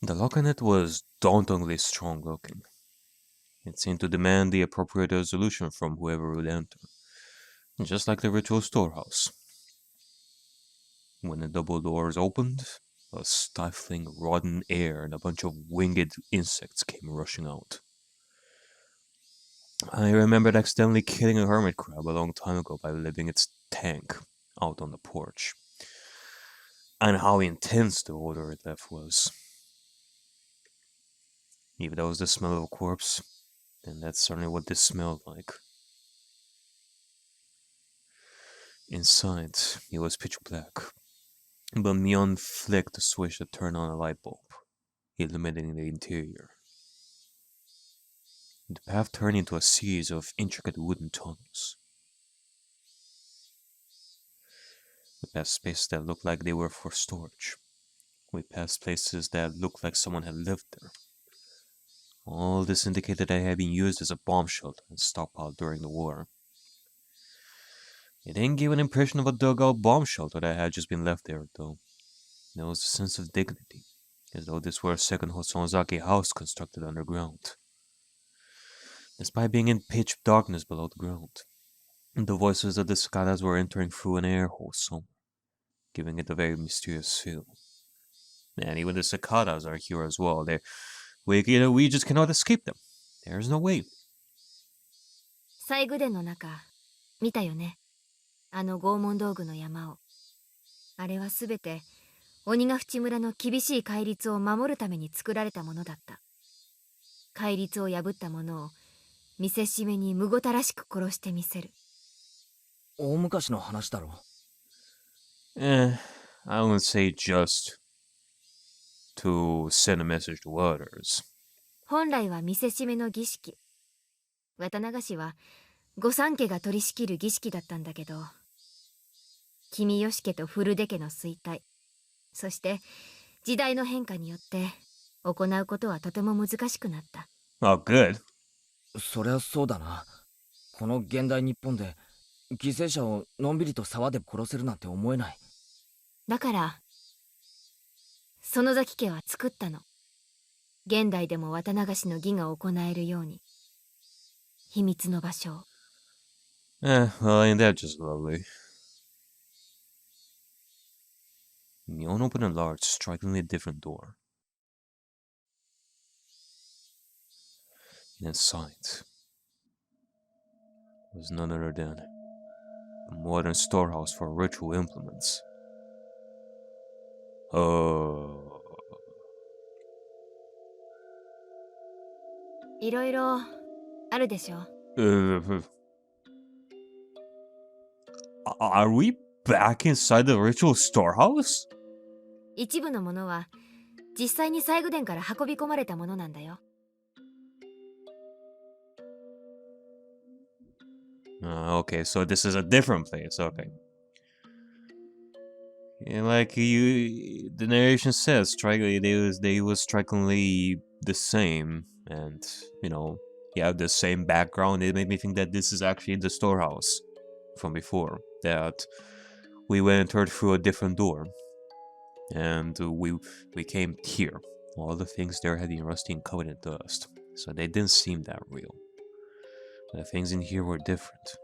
The lock on it was dauntingly strong looking. It seemed to demand the appropriate resolution from whoever would enter, just like the ritual storehouse. When the double doors opened, a stifling, rotten air and a bunch of winged insects came rushing out. I remembered accidentally killing a hermit crab a long time ago by leaving its tank out on the porch, and how intense the odor it left was. If that was the smell of a corpse, then that's certainly what this smelled like. Inside, it was pitch black, but Mion flicked the switch to turn on a light bulb, illuminating the interior. The path turned into a series of intricate wooden tunnels. We passed spaces that looked like they were for storage. We passed places that looked like someone had lived there. All this indicated that it had been used as a bomb shelter and stockpiled during the war. It didn't give an impression of a dugout bomb shelter that had just been left there, though. There was a sense of dignity, as though this were a second Hosonzaki house constructed underground. Despite being in pitch darkness below the ground, the voices of the cicadas were entering through an air hole somewhere, giving it a very mysterious feel. And even the cicadas are here as well. We just cannot escape them. There's no way. 西宮殿の中、見たよね。あの拷問道具の山を。あれはすべて鬼ヶ淵村の厳しい戒律を守るために作られたものだった。戒律を破った者を見せしめにむごたらしく殺してみせる。大昔の話だろ。I wouldn't say just to send a message to others. 本来は見せしめの儀式。綿流しは御三家が取り仕切る儀式だったんだけど、君吉家と古出家の衰退、そして時代の変化によって行うことはとても難しくなった。Oh, good. そりゃそうだな。この現代日本で犠牲者をのんびりと沢で殺せるなんて思えない。だから園崎家は作ったの。現代でも綿流しの儀が行えるように。秘密の場所を。Well, ain't that just lovely? Neon opened a large, strikingly different door. Inside was none other than a modern storehouse for ritual implements. Oh. いろいろあるでしょ。Are we back inside the ritual storehouse? 一部のものは実際に西宮殿から運び込まれたものなんだよ。Okay, so this is a different place. Okay. Yeah, like the narration says, they was strikingly the same, and you have the same background. It made me think that this is actually the storehouse from before. That we entered through a different door, and we came here. All the things there had been rusty and covered in dust, so they didn't seem that real. The things in here were different.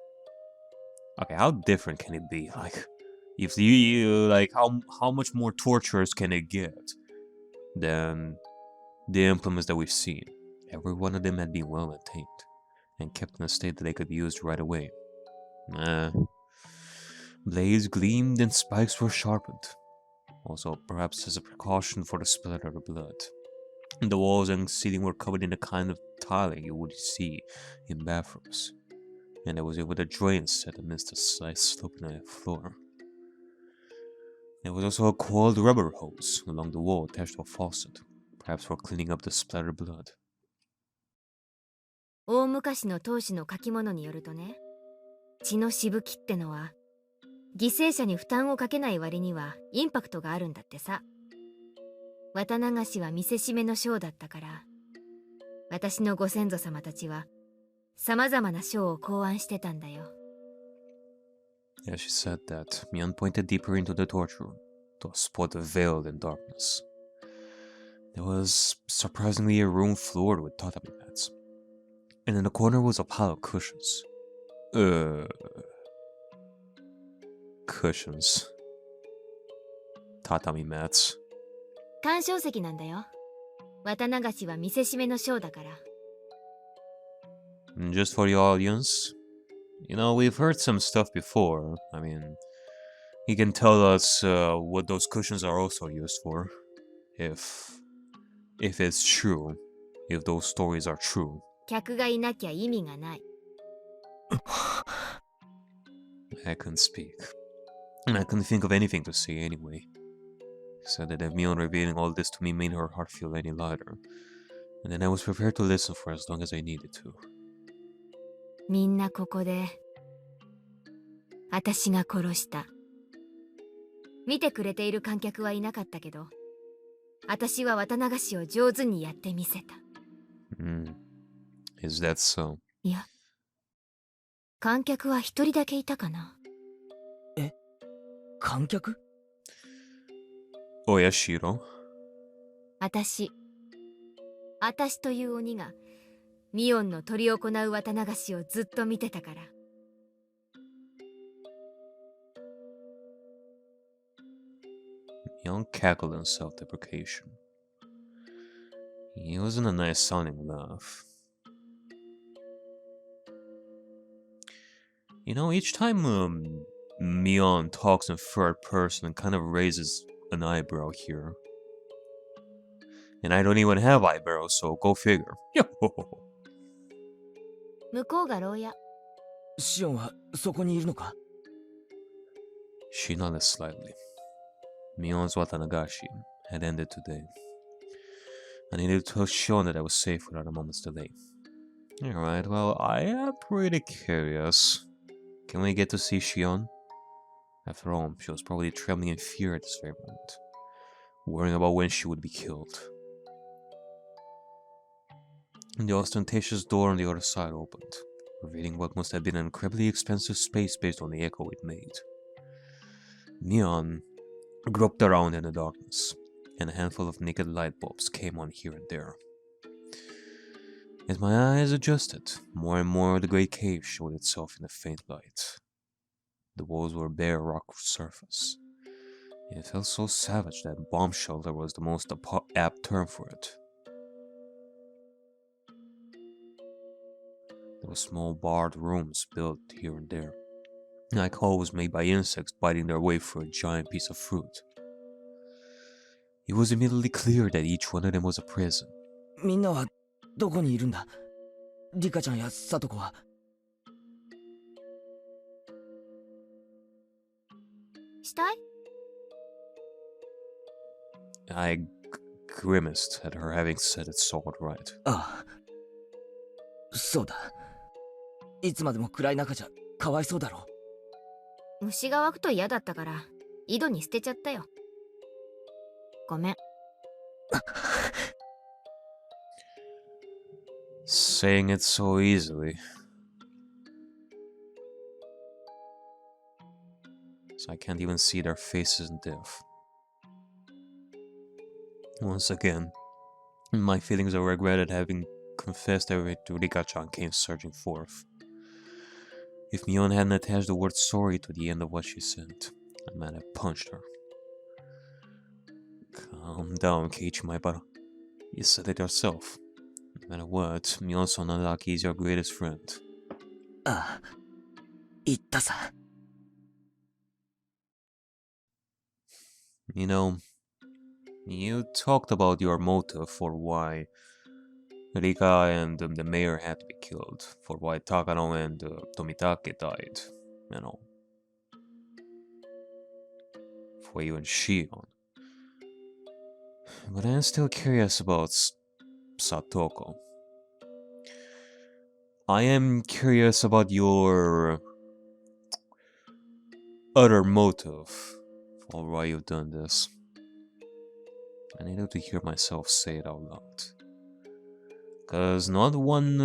Okay, how different can it be? Like, if you like, how much more torturous can it get than the implements that we've seen? Every one of them had been well maintained and kept in a state that they could be used right away. Blades gleamed and spikes were sharpened. Also, perhaps as a precaution for the splatter of blood. The walls and ceiling were covered in the kind of tiling you would see in bathrooms, and there was a drain set amidst a slight sloping floor. There was also a coiled rubber hose along the wall attached to a faucet, perhaps for cleaning up the splattered blood. 大昔の当主の書き物によるとね、血のしぶきってのは犠牲者に負担をかけない割にはインパクトがあるんだってさ。綿流しは見せしめのショーだったから、私のご先祖様たちは様々なショーを考案してたんだよ。As she said that, Mion pointed deeper into the torture room, to a spot veiled in darkness. There was surprisingly a room floored with tatami mats, and in the corner was a pile of cushions. Cushions. Tatami mats. 鑑賞席なんだよ。綿流しは見せしめのショーだから。And just for the audience, you know, we've heard some stuff before. I mean, he can tell us what those cushions are also used for. If it's true. If those stories are true. 客がいなきゃ意味がない。I couldn't speak. And I couldn't think of anything to say anyway. Said that if Mion revealing all this to me made her heart feel any lighter. And then I was prepared to listen for as long as I needed to. みんなここで私が殺した。見てくれている観客はいなかったけど、私は綿流しを上手にやってみせた。Is that so? いや、観客は一人だけいたかな。え、観客？Oyashiro? 私という鬼がミオンの執り行う綿流しをずっと見てたから。Mion cackled in self-deprecation. It wasn't a nice sounding laugh. You know, each time Mion talks in third person and kind of raises an eyebrow here. And I don't even have eyebrows, so go figure. 向こうが牢屋。シオンはそこにいるのか？ She nodded slightly. Mion's Watanagashi had ended today. I needed to tell Shion that I was safe without a moment's delay. Alright, well, I am pretty curious. Can we get to see Shion? After all, she was probably trembling in fear at this very moment, worrying about when she would be killed. And the ostentatious door on the other side opened, revealing what must have been an incredibly expensive space based on the echo it made. Mion groped around in the darkness, and a handful of naked light bulbs came on here and there. As my eyes adjusted, more and more the great cave showed itself in the faint light. The walls were bare rock surface. It felt so savage that bomb shelter was the most apt term for it. There were small barred rooms built here and there, like holes made by insects biting their way through a giant piece of fruit. It was immediately clear that each one of them was a prison. みんなはどこにいるんだ？リカちゃんやサトコは。したい？ I grimaced at her having said it so outright. ああ、そうだ。いつまでも暗い中じゃかわいそうだろ。虫が湧くと嫌だったから井戸に捨てちゃったよ。ごめん。Saying it so easily. So I can't even see their faces in death. Once again, my feelings of regret at having confessed everything to Rika-chan came surging forth. If Mion hadn't attached the word sorry to the end of what she said, I might have punched her. Calm down, Keiichi Maibara. You said it yourself. No matter what, Mion-san Naraki is your greatest friend. ああ、言ったさ。You know, you talked about your motive for why Rika and the mayor had to be killed, for why Takano and Tomitake died, you know. For you and Shion. But I'm still curious about Satoko. I am curious about your other motive for why you've done this. I needed to hear myself say it out loud. Cause not one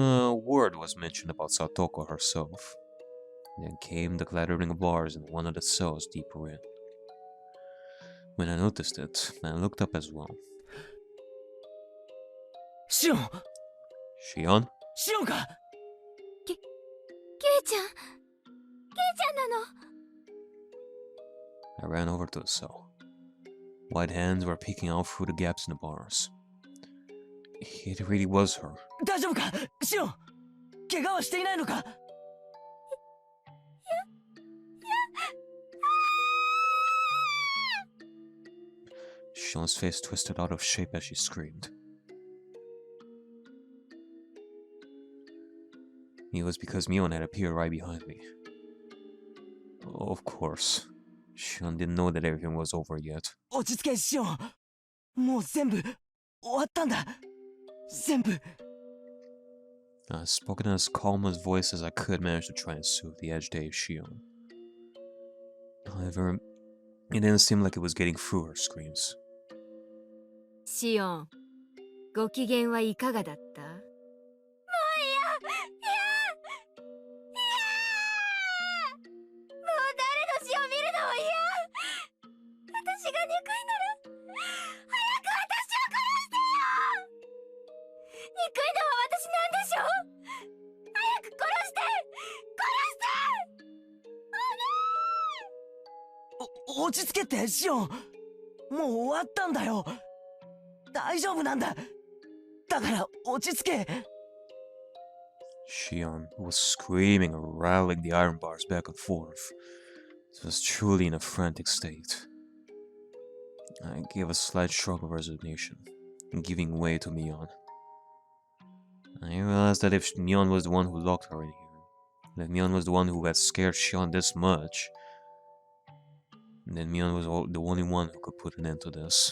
word was mentioned about Satoko herself. Then came the clattering of bars in one of the cells deeper in. When I noticed it, I looked up as well. シオン Shion? シオンかケイちゃんなの。 I ran over to the cell. White hands were peeking out through the gaps in the bars. It really was her. 大丈夫かシオン怪我はしていないのか Shion's face twisted out of shape as she screamed. It was because Mion had appeared right behind me. Of course. Shion didn't know that everything was over yet. 落ち着けシオンもう全部終わったんだ全部 I spoke in as calm a voice as I could manage to try and soothe the agitated Shion. However, it didn't seem like it was getting through her screams. シオン、ご機嫌はいかがだった？もう誰の死を見るのも嫌。私が憎いなら早く私を殺してよ。憎いのは私なんでしょ。早く殺して落ち着けってシオンもう終わったんだよ大丈夫なんだだから落ち着け Shion was screaming and rattling the iron bars back and forth. She was truly in a frantic state. I gave a slight shrug of resignation, giving way to Mion. I realized that if Mion was the one who locked her in here, that Mion was the one who had scared Shion this much, then Mion was the only one who could put an end to this.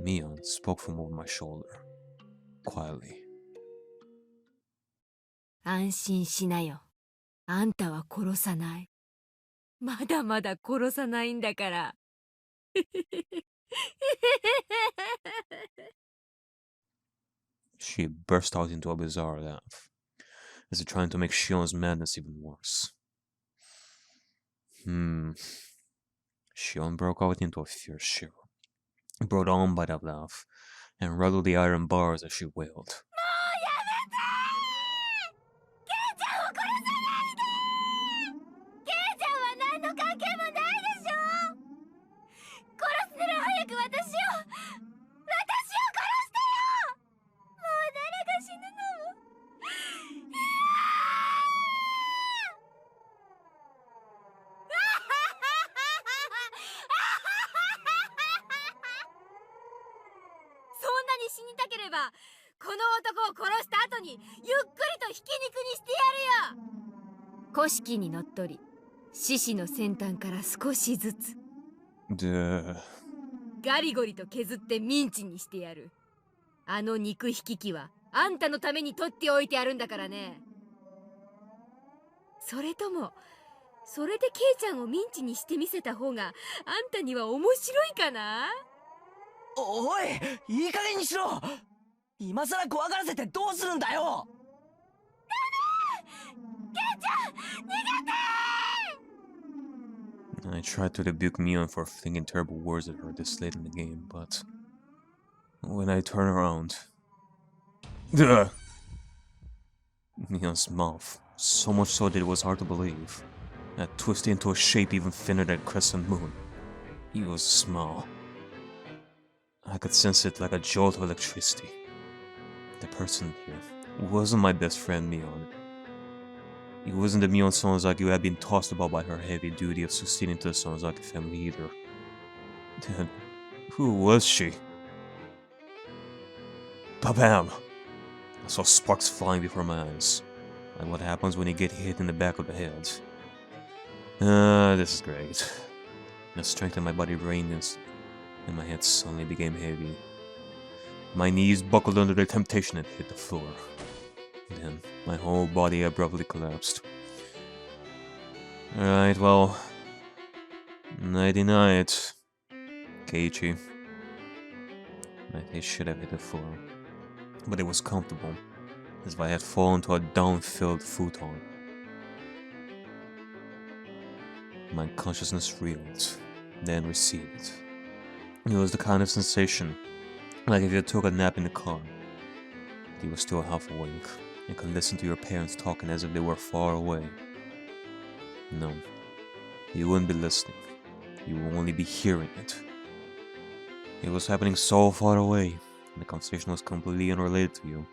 Mion spoke from over my shoulder, quietly. 安心しなよ。あんたは殺さない。まだまだ殺さないんだから。She burst out into a bizarre laugh, as if trying to make Shion's madness even worse. Shion broke out into a fierce shiver, brought on by that laugh, and rattled the iron bars as she wailed. 死にたければこの男を殺した後にゆっくりとひき肉にしてやるよ。古式にのっとり獅子の先端から少しずつガリゴリと削ってミンチにしてやる。あの肉引き器はあんたのために取っておいてあるんだからね。それともそれでケイちゃんをミンチにしてみせた方があんたには面白いかな。おいいい加減にしろ今さら怖がらせてどうするんだよ。I tried to rebuke Mion for thinking terrible words at her this late in the game, but when I turned around, Mion's mouth, so much so that it was hard to believe, had twisted into a shape even thinner than a crescent moon. It was small. I could sense it like a jolt of electricity. The person here wasn't my best friend, Mion. It wasn't the Mion Sonozaki who had been tossed about by her heavy duty of succeeding to the Sonozaki family either. Then, who was she? Ba-bam! I saw sparks flying before my eyes, like what happens when you get hit in the back of the head. This is great. The strength in my body reigned and my head suddenly became heavy. My knees buckled under the temptation and hit the floor. Then, my whole body abruptly collapsed. Alright, well... Nighty-night, Keiichi. My face should have hit the floor, but it was comfortable, as if I had fallen to a down-filled futon. My consciousness reeled, then receded. It was the kind of sensation Like if you took a nap in the car, you were still half awake and could listen to your parents talking as if they were far away. No, you wouldn't be listening. You would only be hearing it. It was happening so far away, and the conversation was completely unrelated to you,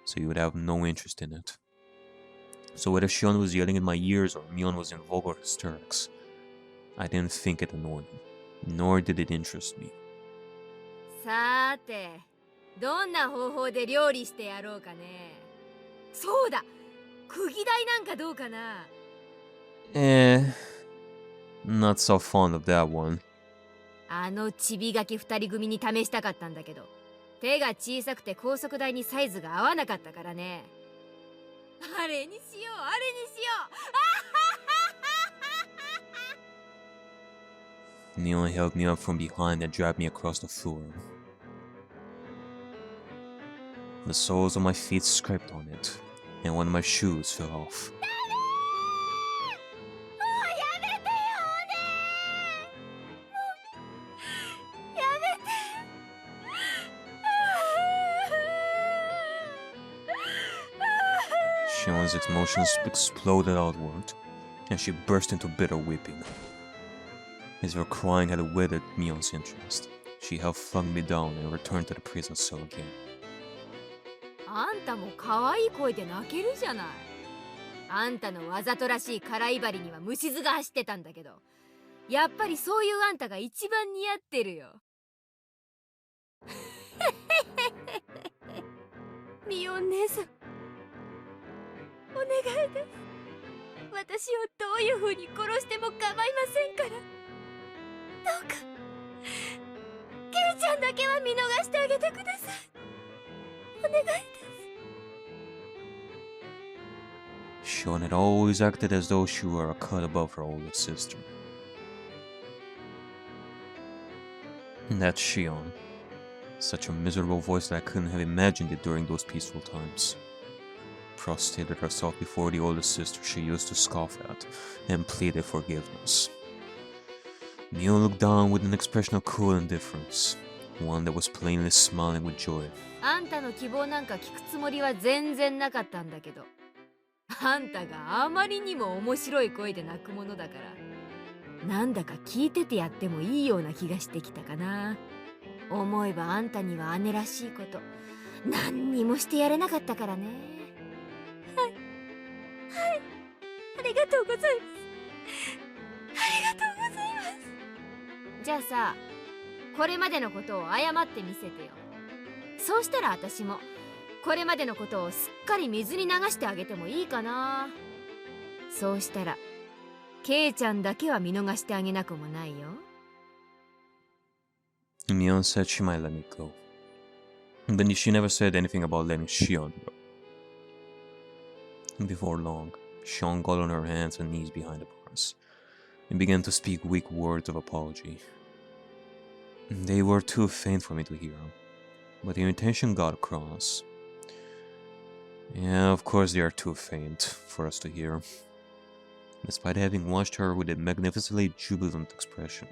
so you would have no interest in it. So whether Shion was yelling in my ears or Mion was in vulgar hysterics, I didn't think it annoying, nor did it interest me. さーて、どんな方法で料理してやろうかね。そうだ、釘台なんかどうかな。Not so fond of that one. あのちびがき二人組に試したかったんだけど、手が小さくて高速台にサイズが合わなかったからね。あれにしよう、あれにしよう。Mion held me up from behind and dragged me across the floor. The soles of my feet scraped on it, and one of my shoes fell off. Shion's emotions exploded outward, and she burst into bitter weeping. As her crying had withered Mion's interest, she helped flung me down and returned to the prison cell again. あんたも可愛い声で泣けるじゃない。あんたのわざとらしい空威張りには虫唾が走ってたんだけど、やっぱりそういうあんたが一番似合ってるよ。ミオン姉さん、お願いです。私をどういう風に殺しても構いませんから。どうか、ケイちゃんだけは見逃してあげてください。お願いです。Shion had always acted as though she were a cut above her older sister. That Shion. Such a miserable voice that I couldn't have imagined it during those peaceful times. Prostrated herself before the older sister she used to scoff at, and pleaded forgiveness. Mion looked down with an expression of cool indifference, one that was plainly smiling with joy. あんたの希望なんか聞くつもりは全然なかったんだけど、あんたがあまりにも面白い声で泣くものだから、なんだか聞いててやってもいいような気がしてきたかな。思えばあんたには姉らしいこと何にもしてやれなかったからね。はい、はい、ありがとうございます。ありがとうございます。じゃあさ、これまでのことを謝ってみせてよ。そうしたら私もこれまでのことをすっかり水に流してあげてもいいかな。そうしたらケイちゃんだけは見逃してあげなくもないよ。Mion said she might let me go. But she never said anything about letting Shion go. Before long, Shion got on her hands and knees behind the bars and began to speak weak words of apology. They were too faint for me to hear, but their intention got across. Yeah, of course they are too faint for us to hear. Despite having watched her with a magnificently jubilant expression,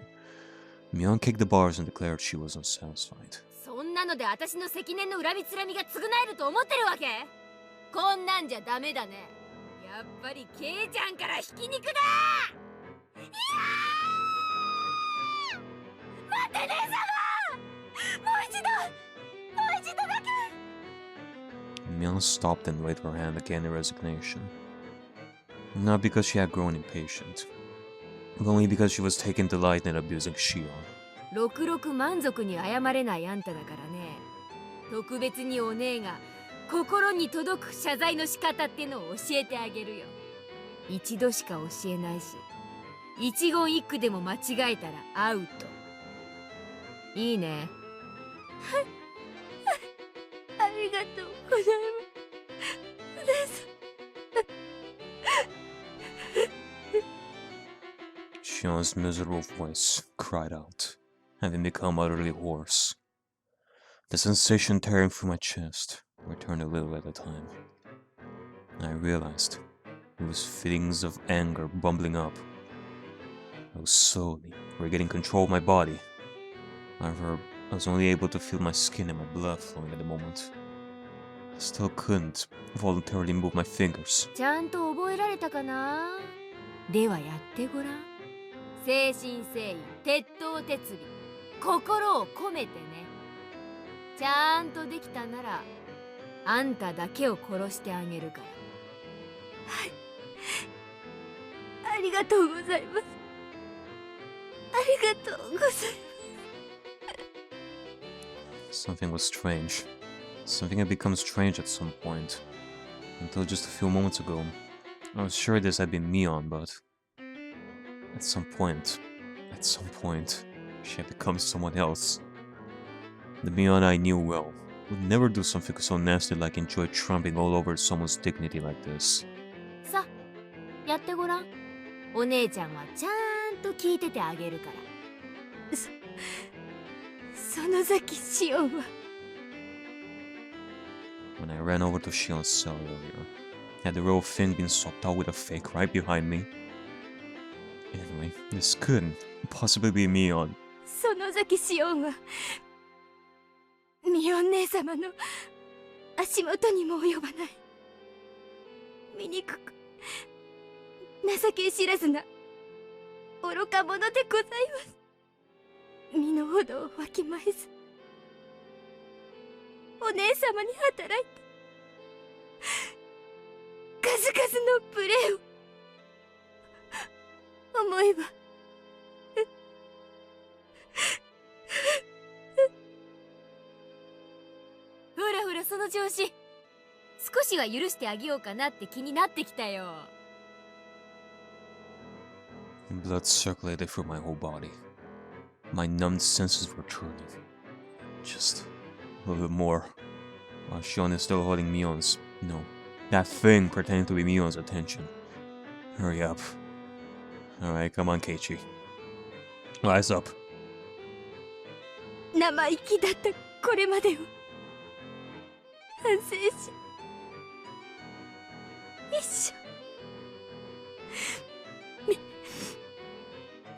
Mion kicked the bars and declared she was unsatisfied. そんなので私の積年の恨みつらみが償えると思ってるわけ？こんなんじゃダメだね。やっぱりケイちゃんからひき肉だ。いやー！待って姉様！もう一度だけ。Mion stopped and laid her hand again in resignation. Not because she had grown impatient, but only because she was taking delight in abusing Shion. ろくろく満足に謝れないあんただからね。特別にお姉が心に届く謝罪の仕方ってのを教えてあげるよ。一度しか教えないし、一言一句でも間違えたらアウト。いいね。はい、ありがとうございます。お姉さん。Shion's miserable voice cried out, having become utterly hoarse. The sensation tearing through my chest returned a little at a time. I realized it was feelings of anger bubbling up. I was slowly regaining control of my body. I was only able to feel my skin and my blood flowing at the moment. I still couldn't voluntarily move my fingers. ちゃんと覚えられたかな。ではやってごらん。誠心誠意、鉄頭鉄尾、心を込めてね。ちゃんとできたなら、あんただけを殺してあげるから。はい。ありがとうございます。ありがとうございます。Something was strange. Something had become strange at some point. Until just a few moments ago, I was sure this had been Mion, but at some point, she had become someone else. The Mion I knew well would never do something so nasty like enjoy trampling all over someone's dignity like this. さ、やってごらん。お姉ちゃんはちゃんと聞いててあげるから。園崎シオンは。When I ran over to Shion's cell earlier, had the real thing been swapped out with a fake right behind me? Anyway, this couldn't possibly be Mion. 園崎シオンはミオン姉様の足元にも及ばない醜く情け知らずな愚か者でございます。身の程をわきまえずお姉様に働いた数々の無礼を思えばほらほらその調子。少しは許してあげようかなって気になってきたよ。Blood circulated through my whole body. My numbed senses were returning. Just a little bit more. While Shion is still holding Mion's, that thing pretending to be Mion's attention. Hurry up. Alright, come on, Keiichi. Rise up. 生意気だったこれまでを反省し一生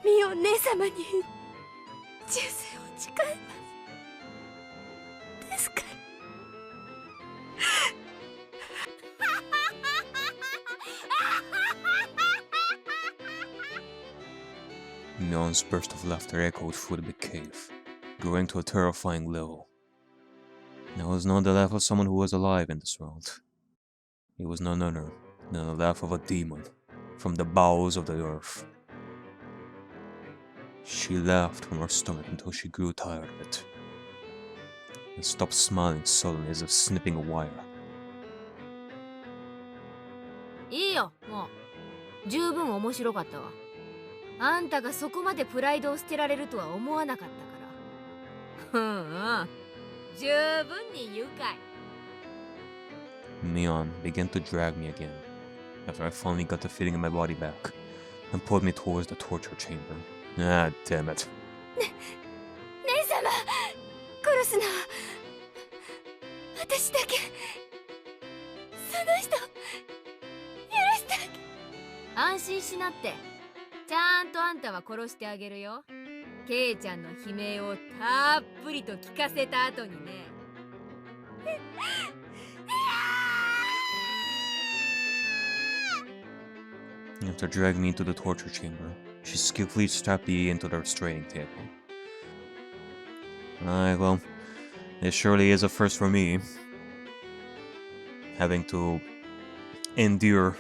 ミオン姉様に忠誠を誓います。ですからMion's burst of laughter echoed through the big cave, growing to a terrifying level. That was not the laugh of someone who was alive in this world. It was none other than the laugh of a demon from the bowels of the earth. She laughed from her stomach until she grew tired of it, and stopped smiling sullenly as if snipping a wire. いいよ、もう十分面白かったわ。あんたがそこまでプライドを捨てられるとは思わなかったから。十分に愉快。Mion began to drag me again, after I finally got the feeling in my body back, and pulled me towards the torture chamber. Ah, damn it. 姉様、殺すな。私だけ、その人、許してあげ。安心しなって。ちゃんとあんたは殺してあげるよ。ケイちゃんの悲鳴をたっぷりと聞かせた後にね。After dragging me into the torture chamber, she skillfully strapped me into the restraining table. Alright, well, this surely is a first for me. Having to endure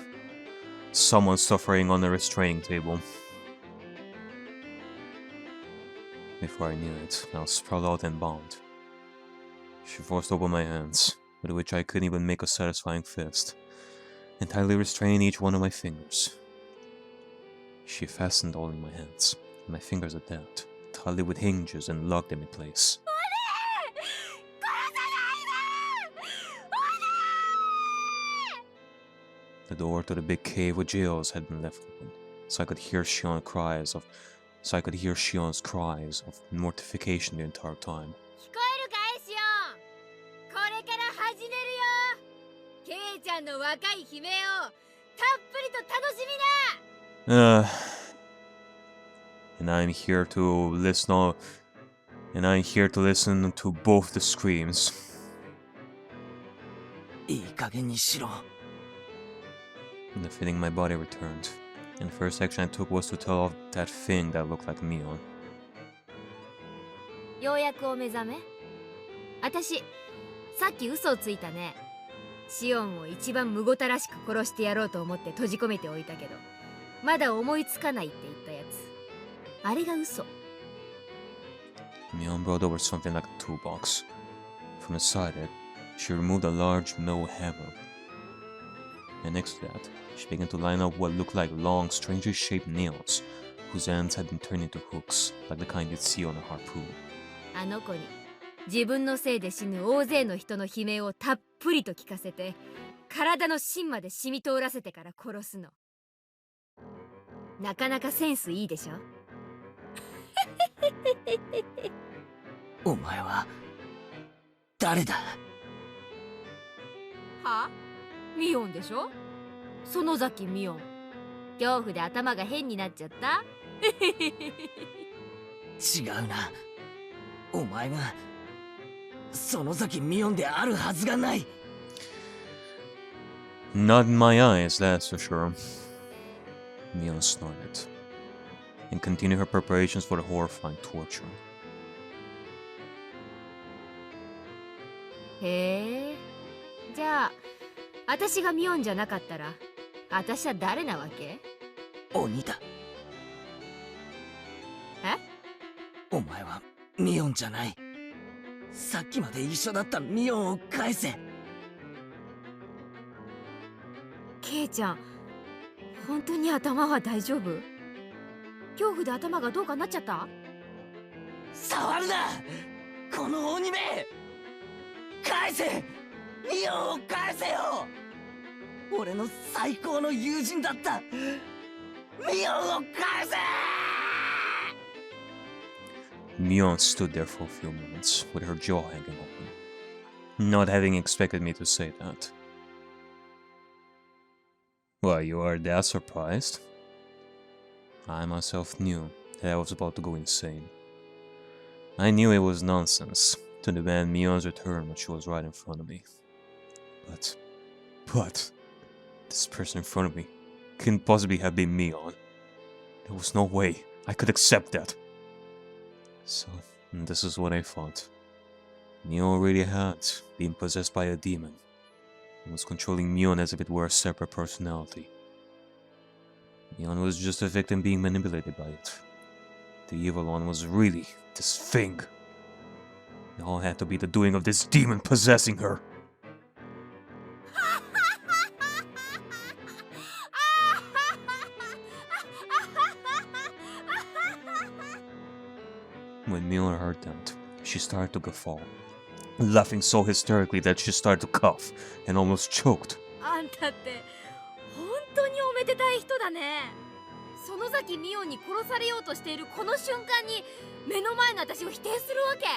someone suffering on the restraining table. Before I knew it, I was sprawled out and bound. She forced open my hands, with which I couldn't even make a satisfying fist, and tightly restrained each one of my fingers. She fastened all in my hands, and my fingers at that, tightly with hinges and locked them in place. The door to the big cave with jails had been left open, so I could hear Shion's cries of mortification the entire time. 聞こえるかい、シオン。これから始めるよ。ケイちゃんの若い悲鳴をたっぷりと楽しみな。And I'm here to listen and I'm here to listen to both the screams. いい加減にしろ。 And the feeling in my body returned, and the first action I took was to tell off that thing that looked like Mion. ようやくお目覚め。私さっき嘘をついたね。シオンを一番むごたらしく殺してやろうと思って閉じ込めておいたけど、まだ思いつかないって言ったやつ、あれが嘘。 Mion brought over something like a toolbox. From inside it, she removed a large metal hammer. And next to that, she began to line up what looked like long, strangely shaped nails, whose ends had been turned into hooks, like the kind you'd see on a harpoon. あの子に自分のせいで死ぬ大勢の人の悲鳴をたっぷりと聞かせて、体の芯まで染み通らせてから殺すの。なかなかセンスいいでしょ。お前は誰だ？は？ミオンでしょ。園崎ミオン。恐怖で頭が変になっちゃった。違うな。お前が園崎ミオンであるはずがない。 Not in my eyes, that's for sure. Mion snorted, and continued her preparations for the horrifying torture. へえ。じゃあ私がミオンじゃなかったら私は誰なわけ？鬼だ。え？お前はミオンじゃない。さっきまで一緒だったミオンを返せ。ケイちゃん、本当に頭は大丈夫？恐怖で頭がどうかなっちゃった？触るな、この鬼め。返せ、ミオンを返せよ。俺の最高の友人だったミオンを返せ。 Mion stood there for a few moments, with her jaw hanging open, not having expected me to say that. Why, you are that surprised? I myself knew that I was about to go insane. I knew it was nonsense to demand Mion's return when she was right in front of me. But, this person in front of me couldn't possibly have been Mion. There was no way I could accept that. So, this is what I thought. Mion really had been possessed by a demon, and was controlling Mion as if it were a separate personality. Mion was just a victim being manipulated by it. The evil one was really this thing. It all had to be the doing of this demon possessing her. When Mion heard that, she started to guffaw, laughing so hysterically that she started to cough and almost choked. あんたって本当におめでたい人だね。園崎ミオンに殺されようとしているこの瞬間に目の前の私を否定するわけ？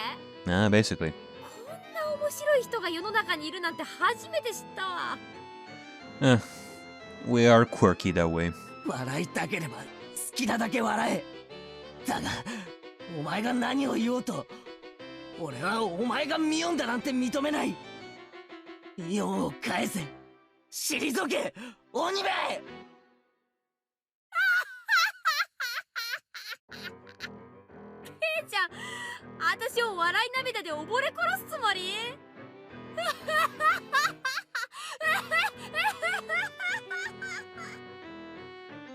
Basically. こんな面白い人が世の中にいるなんて初めて知ったわ。We are quirky that way. 笑いたければ好きなだけ笑え。だがお前が何を言おうと俺はお前がミオンだなんて認めない。ミオンを返せ、退け、鬼め。ケイちゃん、私を笑い涙で溺れ殺すつもり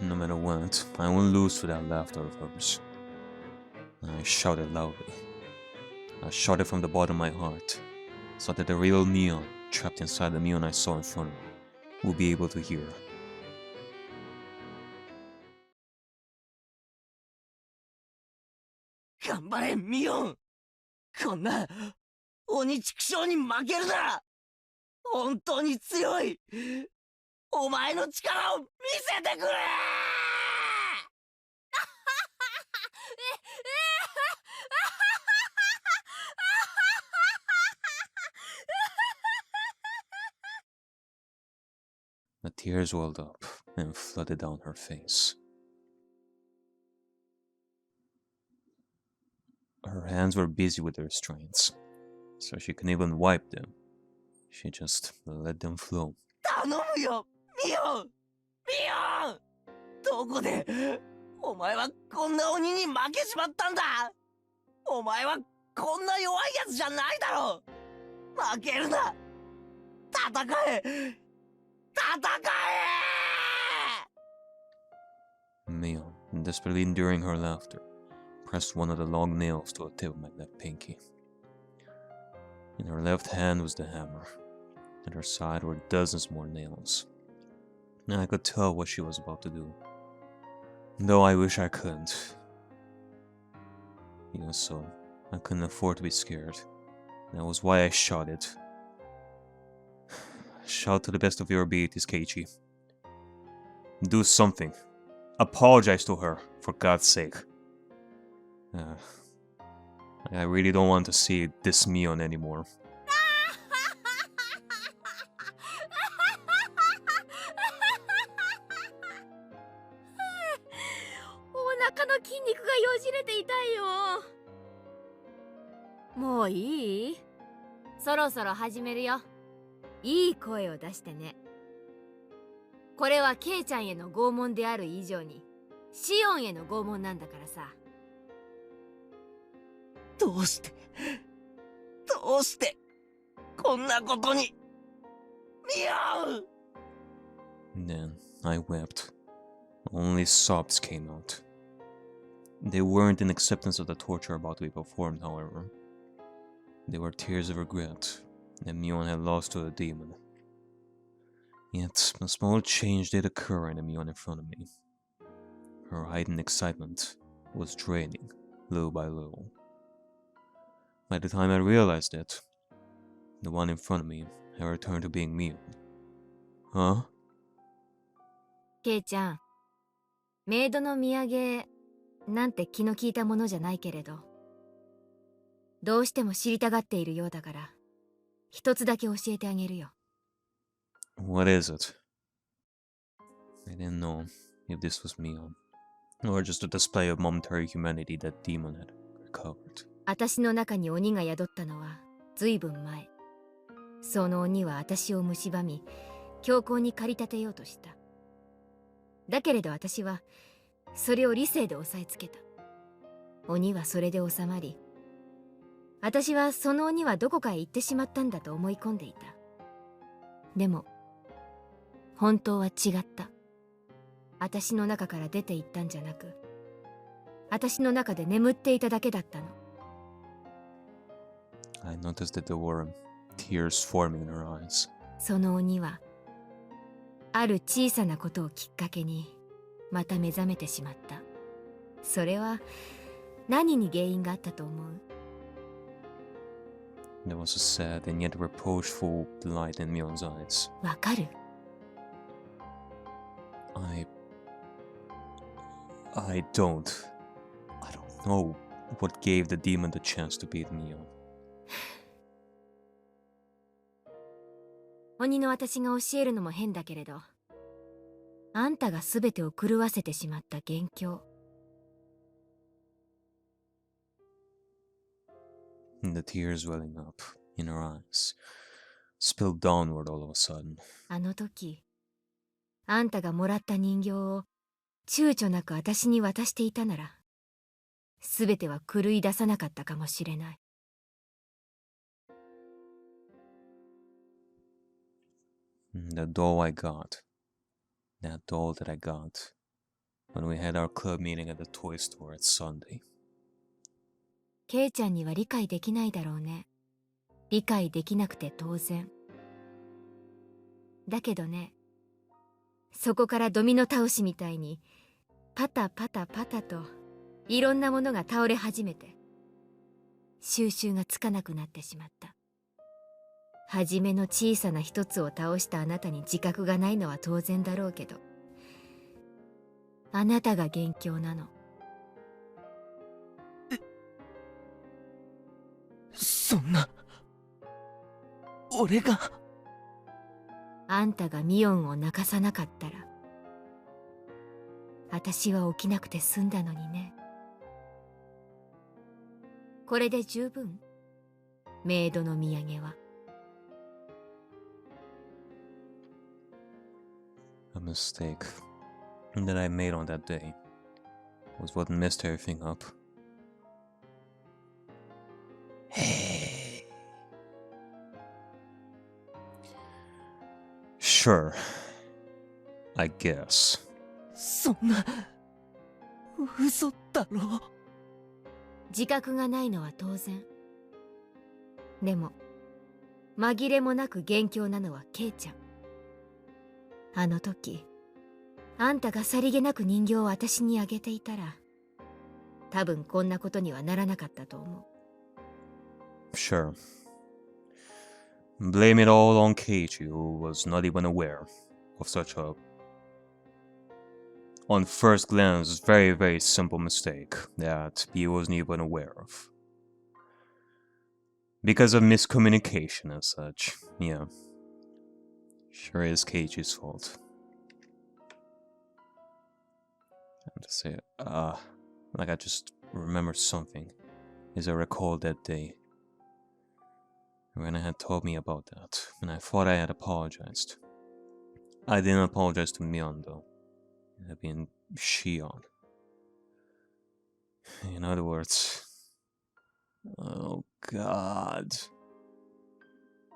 No matter what, I won't lose to that laughter of hers. I shouted loudly. I shouted from the bottom of my heart, so that the real Mion, trapped inside the Mion I saw in front of me, would be able to hear. 頑張れミオン。こんな鬼畜生に負けるな。本当に強い。お前の力を見せてくれ。The tears welled up and flooded down her face. her hands were busy with the restraints, so she couldn't even wipe them. She just let them flow. 頼むよミオンミオンどこでお前はこんな鬼に負けちまったんだお前はこんな弱いやつじゃないだろ負けるな戦え戦え Mia, desperately enduring her laughter, pressed one of the long nails to the tip of my left pinky. In her left hand was the hammer. At her side were dozens more nails. And I could tell what she was about to do. Though I wish I couldn't. Even so, I couldn't afford to be scared. That was why I shouted. Shout to the best of your abilities, Keiichi. Do something. Apologize to her, for God's sake. I really don't want to see this Mion anymore. お腹の筋肉がよじれて痛いよ。もういい？そろそろ始めるよ。いい声を出してね。これはケイちゃんへの拷問である以上にシオンへの拷問なんだからさ。どうしてこんなことにミオン Then I wept. Only sobs came out. They weren't in acceptance of the torture about to be performed, however. They were tears of regret that Mion had lost to the demon. Yet, a small change did occur in the Mion in front of me. Her heightened excitement was draining, little by little. By the time I realized it, the one in front of me had returned to being Mion. Huh? ケイちゃん、メイドの土産なんて気の利いたものじゃないけれど、どうしても知りたがっているようだから、一つだけ教えてあげるよ。What is it? I didn't know if this was Mion, or just a display of momentary humanity that demon had recovered. 私の中に鬼が宿ったのはずいぶん前。その鬼は私を蝕み、強行に駆り立てようとした。だけれど私はそれを理性で押さえつけた。鬼はそれで収まり、私はその鬼はどこかへ行ってしまったんだと思い込んでいた。でも本当は違った。私の中から出て行ったんじゃなく、私の中で眠っていただけだったの。I noticed that there were tears forming in her eyes. その鬼はある小さなことをきっかけにまた目覚めてしまった。それは何に原因があったと思う？ There was a sad and yet reproachful light in Mion's eyes. わかる？ I don't know what gave the demon the chance to beat Mion. 鬼の私が教えるのも変だけれど、あんたが全てを狂わせてしまった元凶。The tears welling up in her eyes spilled downward all of a sudden. あの時、あんたがもらった人形を躊躇なく私に渡していたなら、全ては狂い出さなかったかもしれない。The doll I got, that doll that I got when we had our club meeting at the toy store at Sunday. ケイちゃんには理解できないだろうね。理解できなくて当然。だけどね、そこからドミノ倒しみたいにパタパタパタといろんなものが倒れ始めて、収拾がつかなくなってしまった。はじめの小さな一つを倒したあなたに自覚がないのは当然だろうけど、あなたが元凶なの。そんな俺があんたがミオンを泣かさなかったら、私は起きなくて済んだのにね。これで十分。メイドの土産は。A mistake that I made on that day was what messed everything up. Hey. Sure. I guess. そんな嘘だろ。自覚がないのは当然。でも紛れもなく元凶なのはケイちゃん。あの時あんたがさりげなく人形を私にあげていたら、多分こんなことにはならなかったと思う。Sure. Blame it all on Keiichi, who was not even aware of such a, on first glance, very, very simple mistake that he wasn't even aware of. Because of miscommunication and such, yeah. Sure is Keiichi's fault. I'm just saying, like I just remembered something, as I recall that day. Rena had told me about that, and I thought I had apologized. I didn't apologize to Mion, though. It had been Shion. In other words... Oh god...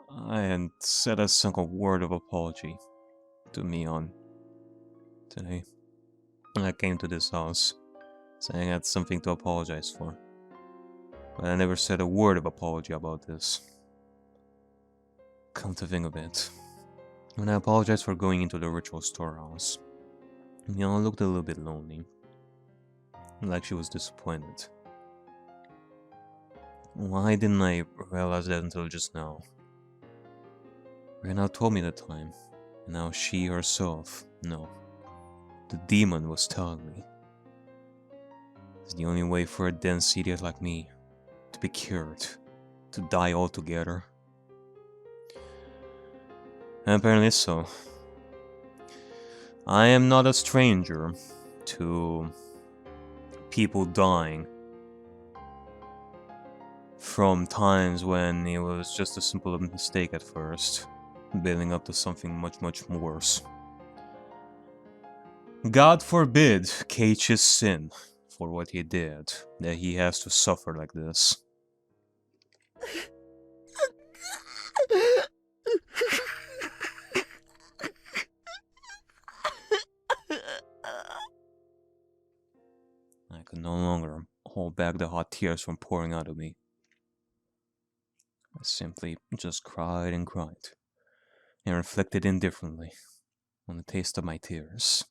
I hadn't said a single word of apology to Mion today. I came to this house saying I had something to apologize for. But I never said a word of apology about this. Come to think of it, when I apologized for going into the ritual storehouse, Mion looked a little bit lonely, like she was disappointed. Why didn't I realize that until just now? Rena told me the time, and now she herself, no, the demon was telling me. It's the only way for a dense idiot like me to be cured, to die altogether. And apparently so. I am not a stranger to people dying from times when it was just a simple mistake at first, building up to something much, much worse. God forbid Keiichi's sin for what he did, that he has to suffer like this. I could no longer hold back the hot tears from pouring out of me. I simply just cried and cried, and reflected indifferently on the taste of my tears,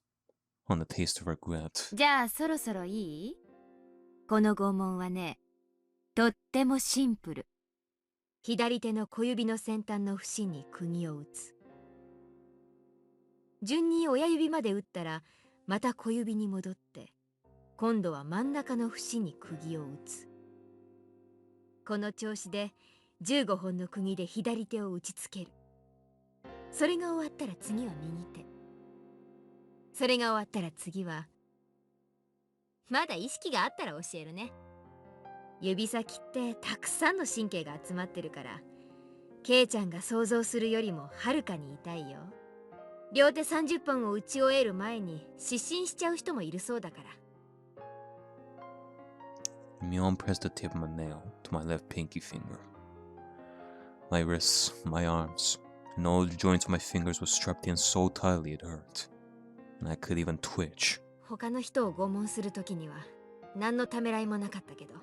on the taste of regret. じゃあそろそろいい？この拷問はね、とってもシンプル。左手の小指の先端の節に釘を打つ。順に親指まで打ったら、また小指に戻って、今度は真ん中の節に釘を打つ。この調子で15本の釘で左手を打ちつける。それが終わったら次は右手。それが終わったら次は、まだ意識があったら教えるね。指先ってたくさんの神経が集まってるから、ケイちゃんが想像するよりもはるかに痛いよ。両手30本を打ち終える前に失神しちゃう人もいるそうだから。Mion pressed the tip of my nail to my left pinky finger. My wrists, my arms, and all the joints of my fingers were strapped in so tightly it hurt, and I could even twitch. 他の人を拷問するときには何のためらいもなかったけど、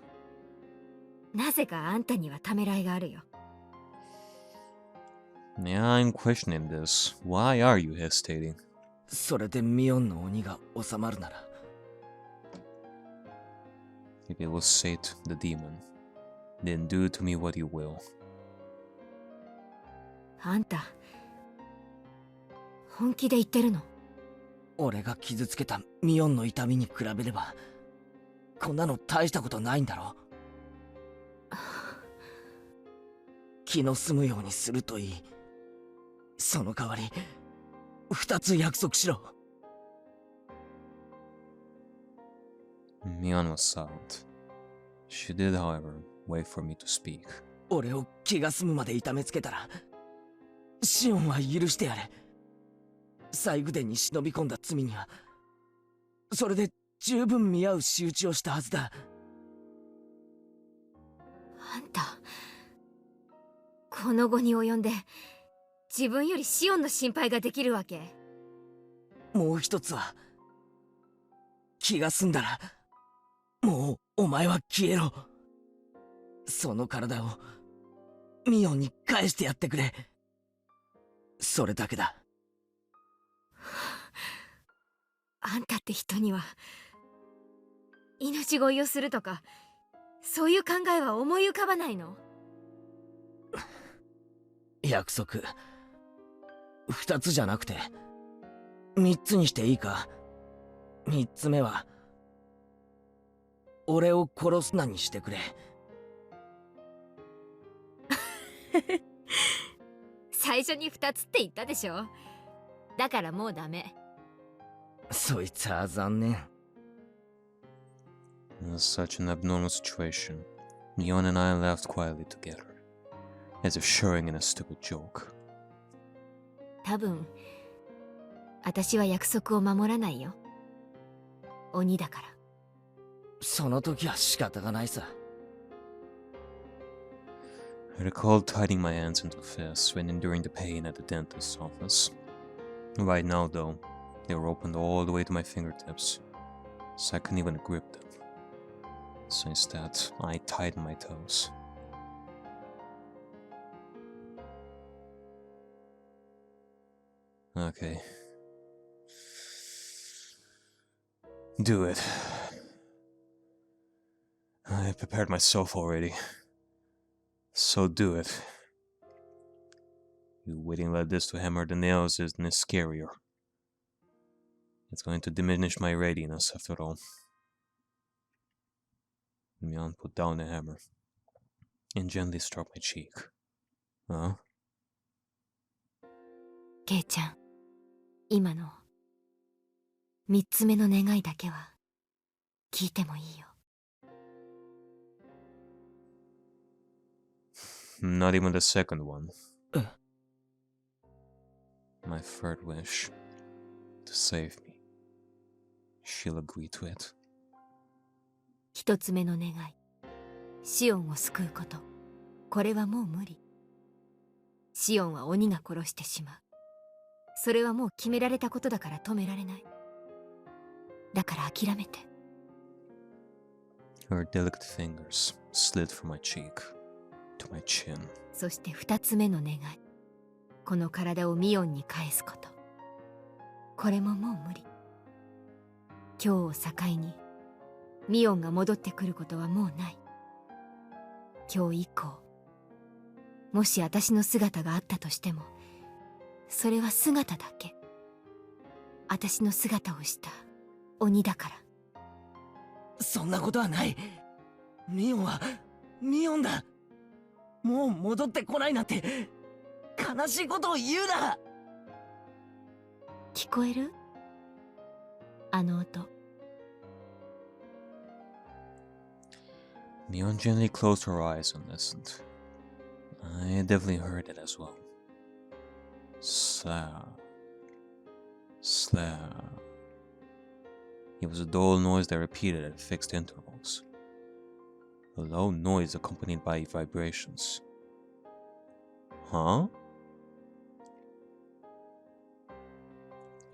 なぜかあんたにはためらいがあるよ。Yeah, I'm questioning this. Why are you hesitating? それでミオンの鬼が収まるなら。If it was Sate, the demon, then do to me what you will. あんた、本気で言ってるの？俺が傷つけたミオンの痛みに比べれば、こんなの大したことないんだろ。気の済むようにするといい。その代わり、2つ約束しろ。Mion was silent. She did, however, Wait for me to speak. 俺を気が済むまで痛めつけたらシオンは許してやれ。西宮殿に忍び込んだ罪にはそれで十分見合う仕打ちをしたはずだ。あんたこの後に及んで自分よりシオンの心配ができるわけ？もう一つは、気が済んだらもうお前は消えろ。その体をミオンに返してやってくれ。それだけだ。あんたって人には命乞いをするとかそういう考えは思い浮かばないの？約束2つじゃなくて3つにしていいか。3つ目は俺を殺すなにしてくれ。最初に2つって言ったでしょ。だからもうダメ。そいつは残念。In such an abnormal situation, Mion and I laughed quietly together, as if sharing in a stupid joke. 多分私は約束を守らないよ。鬼だから。その時は仕方がないさ。I recalled tidying my hands into fists when enduring the pain at the dentist's office. Right now, though, they were opened all the way to my fingertips, so I couldn't even grip them. So instead, I tightened my toes. Okay. Do it. I prepared myself already. So do it. You waiting like this to hammer the nails isn't it scarier? It's going to diminish my readiness after all. Mion put down the hammer and gently struck my cheek. Huh? ケイちゃん、今の3つ目の願いだけは聞いてもいいよ。Not even the second one. え？ My third wish. To save me. She'll agree to it. 1つ目の願い、シオンを救うこと。これはもう無理。シオンは鬼が殺してしまう。それはもう決められたことだから止められない。だから諦めて。Her delicate fingers slid from my cheek to my chin. そして2つ目の願い、この体をミオンに返すこと。これももう無理。今日を境にミオンが戻ってくることはもうない。今日以降、もし私の姿があったとしても、それは姿だけ。私の姿をした鬼だから。そんなことはない。ミオンはミオンだ。もう戻ってこないなんて悲しいことを言うな。聞こえる？あの音。Mion gently closed her eyes and listened. I definitely heard it as well. Slap. Slap. It was a dull noise that repeated at fixed intervals. A low noise accompanied by vibrations. Huh?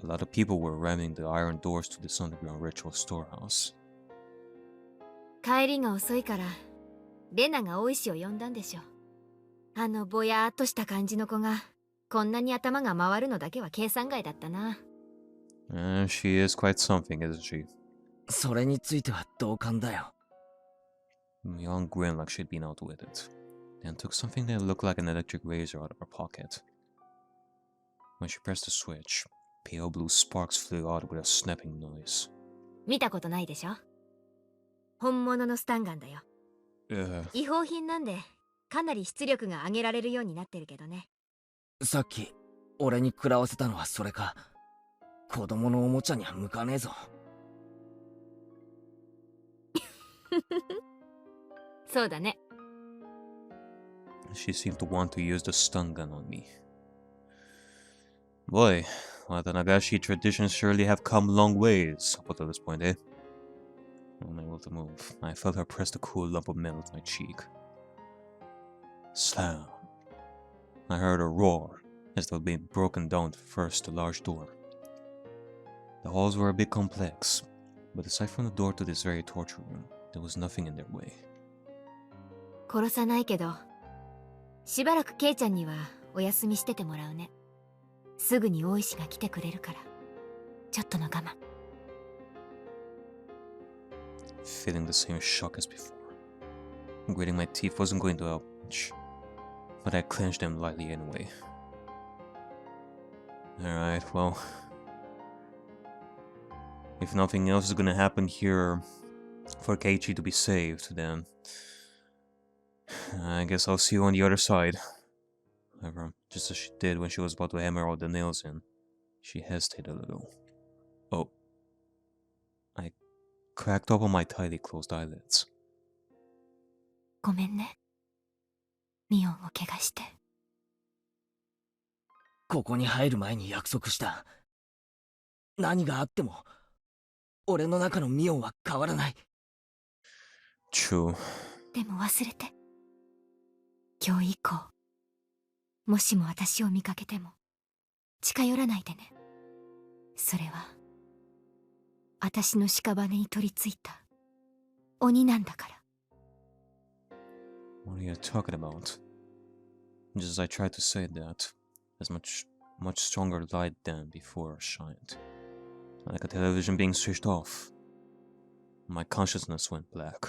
A lot of people were ramming the iron doors to this underground ritual storehouse. 帰りが遅いからレナが大石を呼んだんでしょ。あのぼやーっとした感じの子がこんなに頭が回るのだけは計算外だったな。She is quite something, isn't she? それについては同感だよ。Mion grinned like she'd been out with it, then took something that looked like an electric razor out of her pocket. When she pressed the switch, pale blue sparks flew out with a snapping noise. 見たことないでしょ。本物のスタンガンだよ。違法品なんでかなり出力が上げられるようになってるけどね。さっき俺に食らわせたのはそれか。子供のおもちゃには向かねえぞ。そうだね。She seemed to want to use the stun gun on me. Boy, Watanagashi traditions surely have come long ways up until this point, eh? Unable to move, I felt her press the cool lump of metal to my cheek. Slam. I heard a roar, as though being broken down to first a large door. The halls were a bit complex, but aside from the door to this very torture room, there was nothing in their way. 殺さないけど、しばらくケイちゃんにはお休みしててもらうね。すぐに大石が来てくれるから、ちょっとの我慢。Feeling the same shock as before. Gritting my teeth wasn't going to help much, but I clenched them lightly anyway. Alright, well, if nothing else is gonna happen here for Keiichi to be saved, then I guess I'll see you on the other side. However, just as she did when she was about to hammer all the nails in, she hesitated a little. Oh. I cracked open my tightly closed eyelids. ごめんね。ミオンを怪我して。ここに入る前に約束した。何があっても、俺の中のミオンは変わらない。True. でも忘れて。今日以降、もしも私を見かけても、近寄らないでね。それは、私の屍に取り付いた鬼なんだから。What are you talking about? Just as I tried to say that, as much stronger light than before shined. Like a television being switched off. My consciousness went black.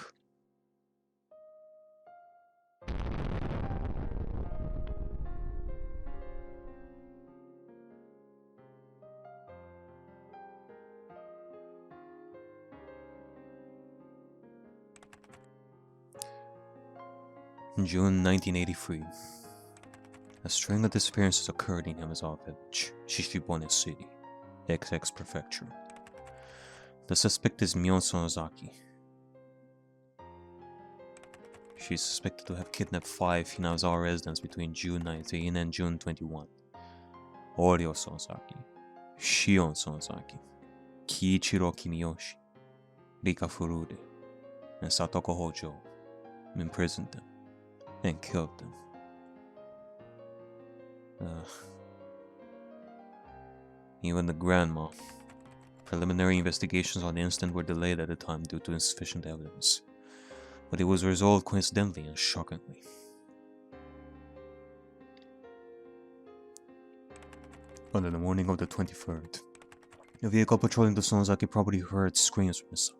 June 1983. A string of disappearances occurred in Hinamizawa village, Shishibone City, XX Prefecture. The suspect is Mion Sonozaki. She is suspected to have kidnapped 5 Hinamizawa residents between June 19 and June 21. Oryo Sonozaki, Shion Sonozaki, Kiichiro Kimiyoshi, Rika Furude, and Satoko Hojo, imprisoned them and killed them. Even the grandma. Preliminary investigations on the incident were delayed at the time due to insufficient evidence, but it was resolved coincidentally and shockingly. On the morning of the 23rd, a vehicle patrolling the Sonozaki property heard screams from inside.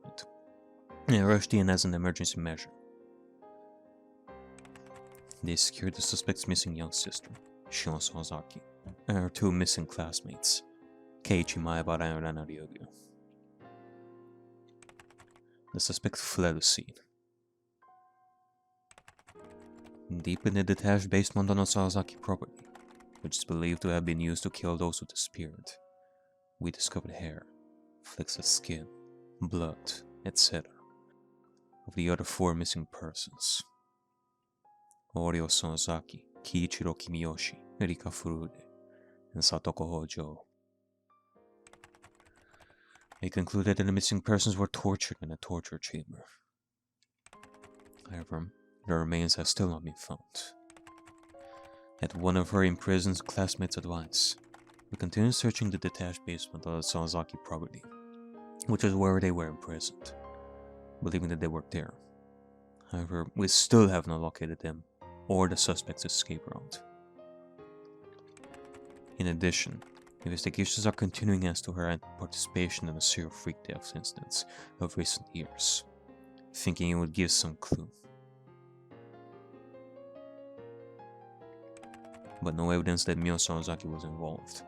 They rushed in as an emergency measure. They secured the suspect's missing young sister, Shion Sonozaki, and her 2 missing classmates, Keiichi Maebara and Ariakey. The suspect fled the scene. Deep in the detached basement on the Sonozaki property, which is believed to have been used to kill those who disappeared, we discovered hair, flecks of skin, blood, etc. of the other 4 missing persons. Oryo Sonozaki, Kiichiro Kimiyoshi, Rika Furude, and Satoko Hojo. They concluded that the missing persons were tortured in a torture chamber. However, their remains have still not been found. At one of her imprisoned classmates' advice, we continued searching the detached basement of the Sonozaki property, which is where they were imprisoned, believing that they were there. However, we still have not located them or the suspect's escape route. In addition, investigations are continuing as to her participation in the serial freak death incidents of recent years, thinking it would give some clue. But no evidence that Mion Sonozaki was involved,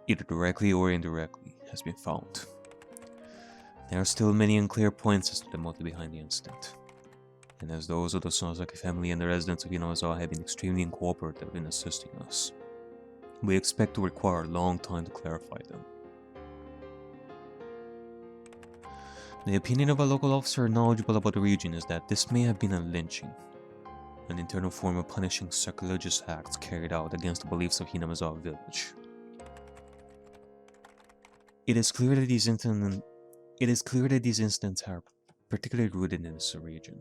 either directly or indirectly, has been found. There are still many unclear points as to the motive behind the incident, and as those of the Sonozaki family and the residents of Hinamizawa have been extremely uncooperative in assisting us, we expect to require a long time to clarify them. The opinion of a local officer knowledgeable about the region is that this may have been a lynching. an internal form of punishing sacrilegious acts carried out against the beliefs of Hinamizawa village. It is clear that these incidents are particularly rooted in this region,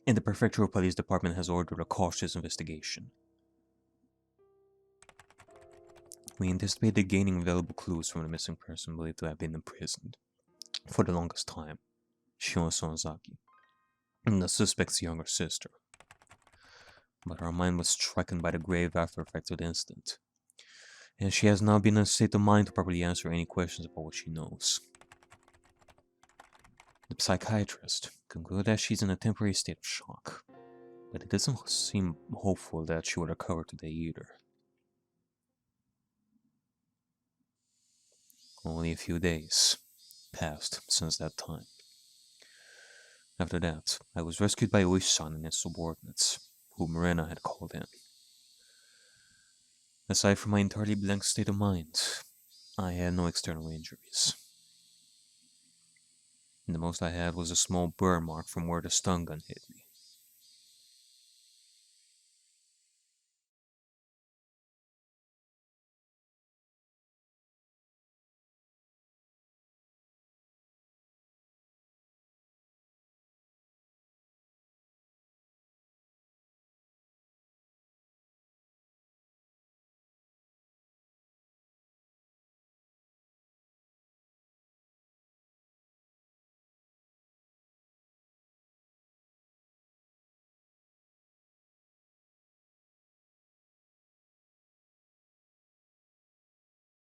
and the prefectural police department has ordered a cautious investigation. We anticipated gaining valuable clues from the missing person believed to have been imprisoned for the longest time, Shion Sonozaki, and the suspect's younger sister. But our mind was stricken by the grave after effects of the incident, and she has now been in a state of mind to properly answer any questions about what she knows. The psychiatrist concluded that she's in a temporary state of shock, but it doesn't seem hopeful that she will recover today either. Only a few days passed since that time. After that, I was rescued by Oishi-san and his subordinates, whom Mirena had called in. Aside from my entirely blank state of mind, I had no external injuries. The most I had was a small burn mark from where the stun gun hit me.